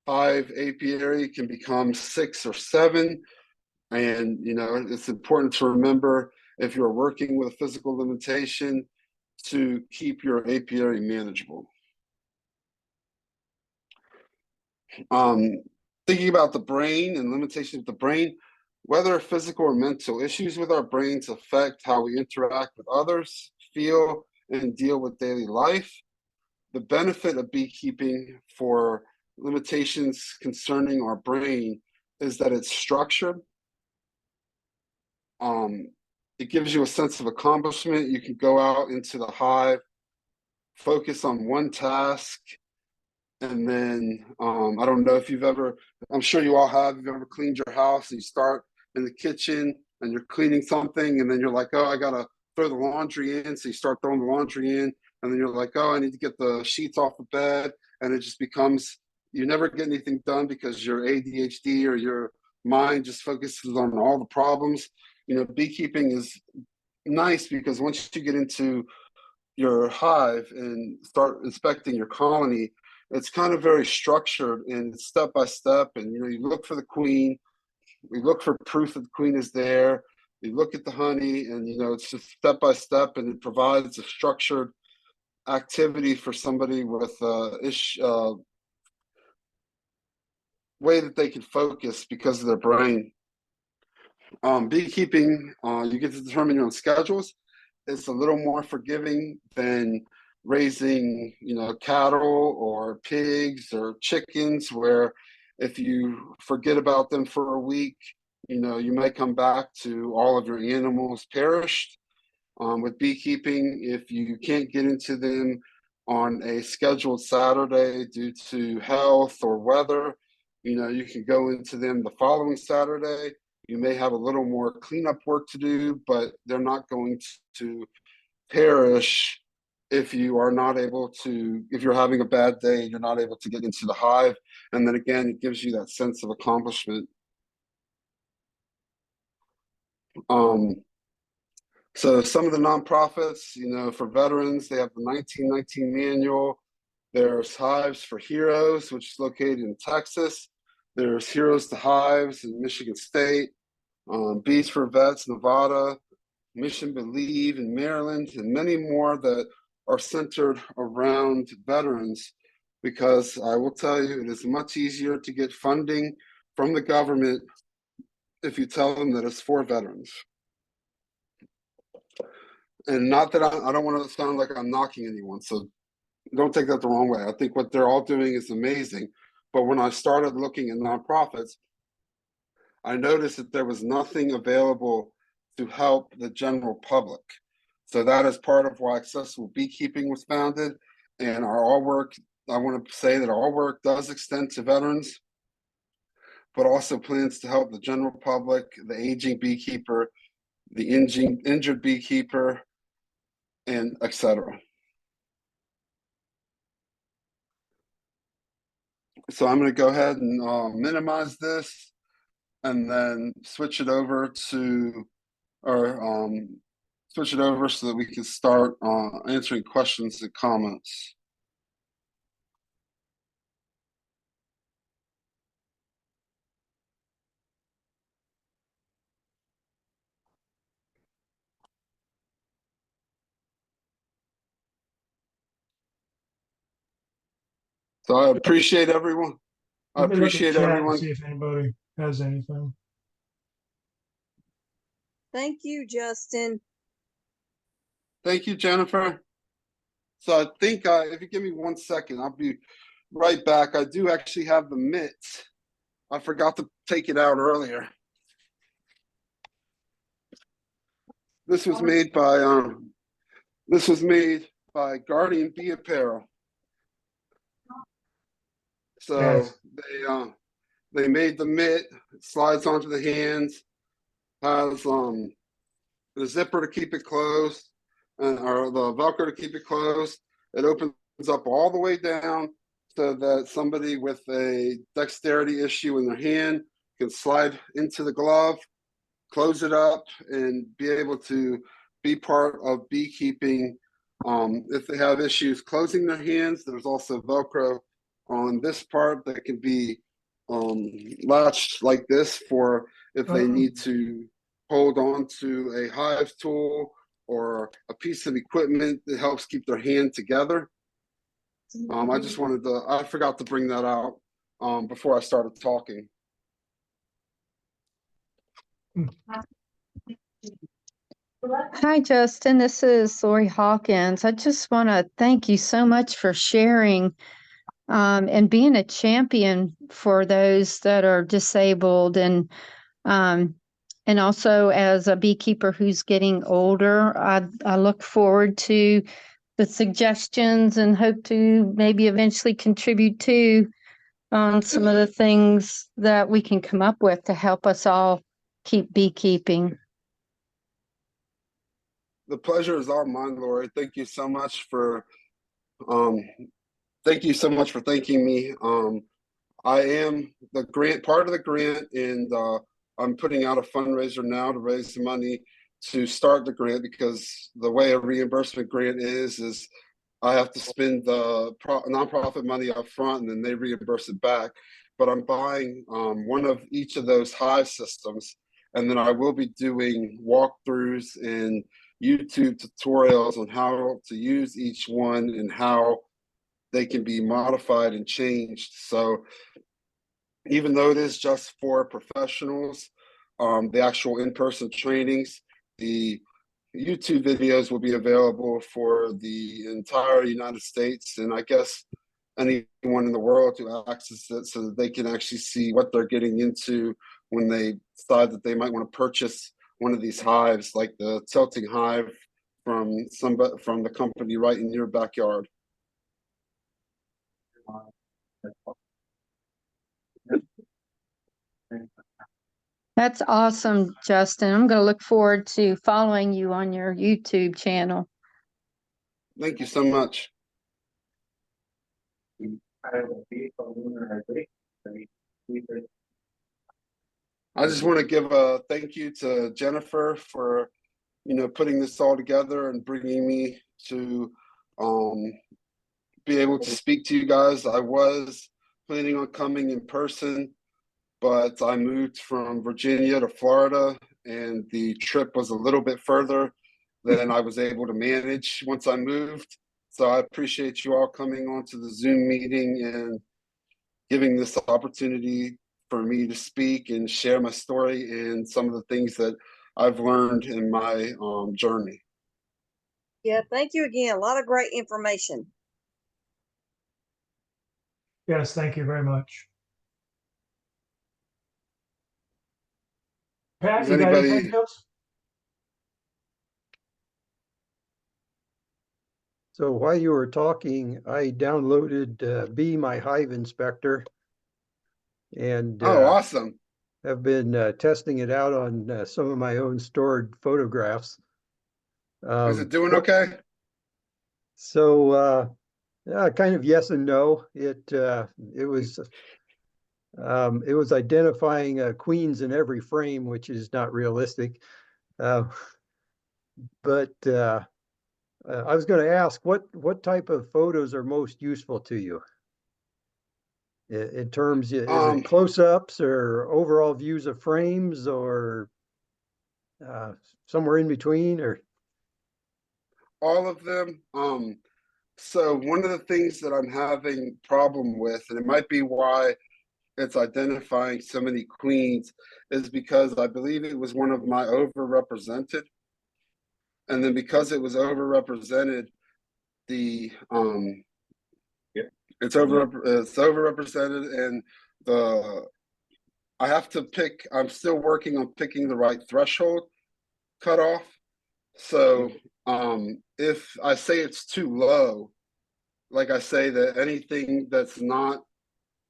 hive apiary can become 6 or 7. And, it's important to remember, if you're working with a physical limitation, to keep your apiary manageable. Thinking about the brain and limitations of the brain, whether physical or mental issues with our brains affect how we interact with others, feel, and deal with daily life. The benefit of beekeeping for limitations concerning our brain is that it's structured. It gives you a sense of accomplishment. You can go out into the hive, focus on one task, and then I don't know if I'm sure you all have, you've ever cleaned your house and you start in the kitchen and you're cleaning something and then you're like, oh, I gotta throw the laundry in. So you start throwing the laundry in and then you're like, oh, I need to get the sheets off the bed. And it just becomes, you never get anything done because your ADHD or your mind just focuses on all the problems. Beekeeping is nice because once you get into your hive and start inspecting your colony, it's kind of very structured and step by step. And you look for the queen, we look for proof that the queen is there. You look at the honey, and it's just step by step, and it provides a structured activity for somebody with way that they can focus because of their brain. Beekeeping, you get to determine your own schedules. It's a little more forgiving than raising, cattle or pigs or chickens, where if you forget about them for a week, you may come back to all of your animals perished. With beekeeping, if you can't get into them on a scheduled Saturday due to health or weather, you can go into them the following Saturday. You may have a little more cleanup work to do, but they're not going to perish if you are not able to, if you're having a bad day and you're not able to get into the hive. And then again, it gives you that sense of accomplishment. So some of the nonprofits, for veterans, they have the 1919 manual. There's Hives for Heroes, which is located in Texas. There's Heroes to Hives in Michigan State. Bees for Vets, Nevada. Mission Believe in Maryland, and many more that are centered around veterans, because I will tell you, it is much easier to get funding from the government if you tell them that it's for veterans. And not that I don't want to sound like I'm knocking anyone, so don't take that the wrong way. I think what they're all doing is amazing. But when I started looking at nonprofits, I noticed that there was nothing available to help the general public. So that is part of why Accessible Beekeeping was founded. And our work, I want to say that our work does extend to veterans, but also plans to help the general public, the aging beekeeper, the injured beekeeper, and etc. So I'm going to go ahead and minimize this and then switch it over to switch it over so that we can start answering questions and comments. So I appreciate everyone. I Let me look at appreciate chat and everyone. see if anybody has anything. Thank you, Justin. Thank you, Jennifer. So I think if you give me 1 second, I'll be right back. I do actually have the mitts. I forgot to take it out earlier. This was made by Guardian Bee Apparel. So Yes. they made the mitt, it slides onto the hands, has the zipper to keep it closed, or the Velcro to keep it closed. It opens up all the way down so that somebody with a dexterity issue in their hand can slide into the glove, close it up, and be able to be part of beekeeping. If they have issues closing their hands, there's also Velcro on this part that can be latched like this for if they need to hold on to a hive tool or a piece of equipment that helps keep their hand together. I forgot to bring that out before I started talking. Hi, Justin. This is Lori Hawkins. I just want to thank you so much for sharing and being a champion for those that are disabled, um, and also as a beekeeper who's getting older. I look forward to the suggestions and hope to maybe eventually contribute to some of the things that we can come up with to help us all keep beekeeping. The pleasure is all mine, Lori. Thank you so much for thanking me. I am the part of the grant, and I'm putting out a fundraiser now to raise the money to start the grant, because the way a reimbursement grant is I have to spend the nonprofit money up front and then they reimburse it back. But I'm buying one of each of those hive systems, and then I will be doing walkthroughs and YouTube tutorials on how to use each one and how they can be modified and changed. So even though it is just for professionals, the actual in-person trainings, the YouTube videos will be available for the entire United States, and I guess anyone in the world to access it, so that they can actually see what they're getting into when they decide that they might want to purchase one of these hives, like the tilting hive from the company right in your backyard. That's awesome, Justin. I'm going to look forward to following you on your YouTube channel. Thank you so much. I just want to give a thank you to Jennifer for, putting this all together and bringing me to be able to speak to you guys. I was planning on coming in person, but I moved from Virginia to Florida, and the trip was a little bit further than I was able to manage once I moved. So I appreciate you all coming on to the Zoom meeting and giving this opportunity for me to speak and share my story and some of the things that I've learned in my journey. Yeah, thank you again. A lot of great information. Yes, thank you very much. Pat, Is you got anybody- anything else? So while you were talking, I downloaded Be My Hive Inspector and Oh, awesome. have been testing it out on some of my own stored photographs. Is it doing okay? So kind of yes and no. It was identifying queens in every frame, which is not realistic. But I was going to ask, what type of photos are most useful to you? In terms, is it close-ups or overall views of frames, or somewhere in between, or? All of them. So one of the things that I'm having problem with, and it might be why it's identifying so many queens, is because I believe it was one of my overrepresented. And then because it was overrepresented, the it's overrepresented, and the I have to pick. I'm still working on picking the right threshold cutoff. So if I say it's too low, like I say that anything that's not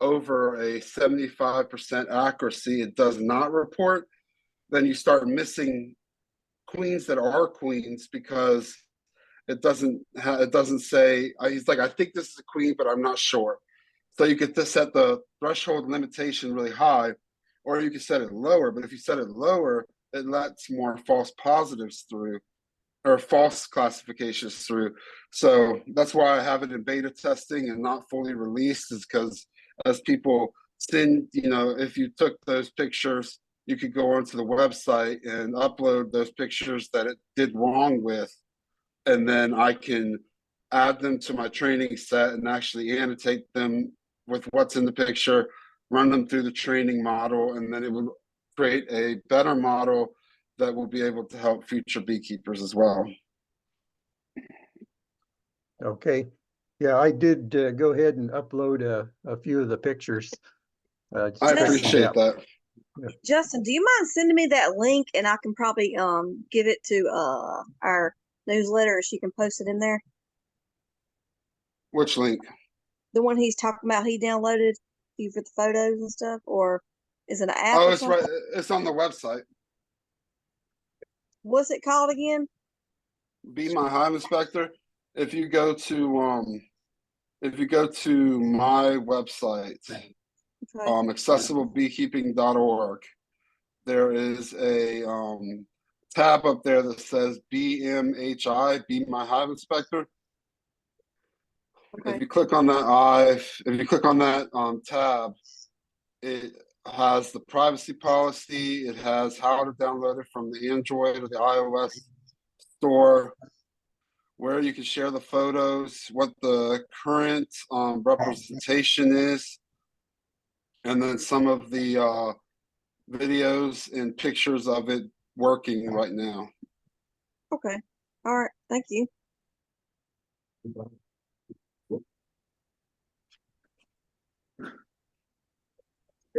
over a 75% accuracy, it does not report, then you start missing queens that are queens because it doesn't say. He's like, I think this is a queen, but I'm not sure. So you could just set the threshold limitation really high, or you could set it lower. But if you set it lower, it lets more false positives through, or false classifications through. So that's why I have it in beta testing and not fully released, is because as people send, if you took those pictures, you could go onto the website and upload those pictures that it did wrong with, and then I can add them to my training set and actually annotate them with what's in the picture, run them through the training model, and then it would create a better model that will be able to help future beekeepers as well. Okay. Yeah, I did go ahead and upload a few of the pictures. Just I check them appreciate out. that. Justin, do you mind sending me that link and I can probably give it to our newsletter and she can post it in there? Which link? The one he's talking about, he downloaded you for the photos and stuff, or is it an app Oh, or it's something? right. It's on the website. What's it called again? Be My Hive Inspector. If you go to my website, Okay. accessiblebeekeeping.org, there is a tab up there that says BMHI, Be My Hive Inspector. Okay. If you click on that tab, it has the privacy policy. It has how to download it from the Android or the iOS store, where you can share the photos, what the current representation is, and then some of the videos and pictures of it working right now. Okay. All right. Thank you. Does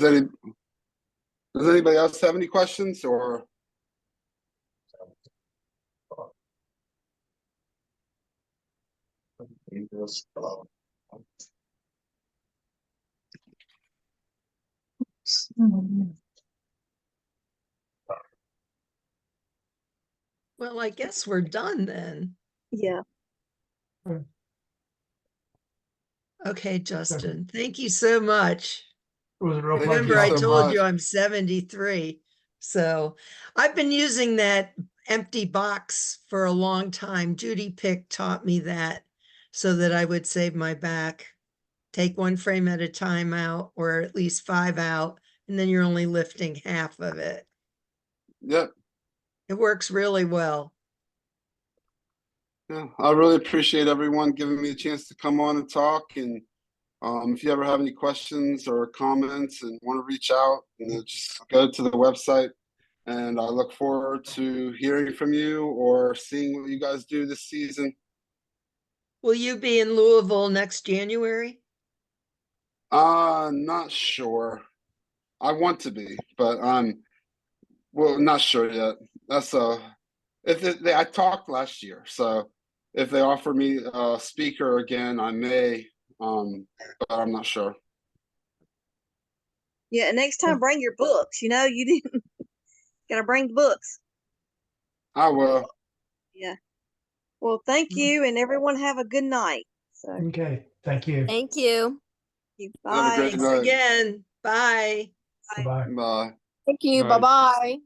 any does anybody else have any questions, or? Well, I guess we're done then. Yeah. Okay, Justin, thank you so much. It was a real Thank pleasure. Remember, I so told much. you I'm 73. So I've been using that empty box for a long time. Judy Pick taught me that so that I would save my back. Take one frame at a time out, or at least 5 out, and then you're only lifting half of it. Yep. It works really well. Yeah, I really appreciate everyone giving me a chance to come on and talk. And if you ever have any questions or comments and want to reach out, just go to the website. And I look forward to hearing from you or seeing what you guys do this season. Will you be in Louisville next January? Not sure. I want to be, but I'm not sure yet. That's I talked last year, so if they offer me a speaker again, I may, but I'm not sure. Yeah. And next time, bring your books. You didn't gotta bring the books. I will. Yeah. Well, thank you, and everyone have a good night. So, Okay, thank you. Thank you. Have a bye. great Thanks night. again. Bye. Bye-bye. Bye. Thank you. Bye. Bye-bye.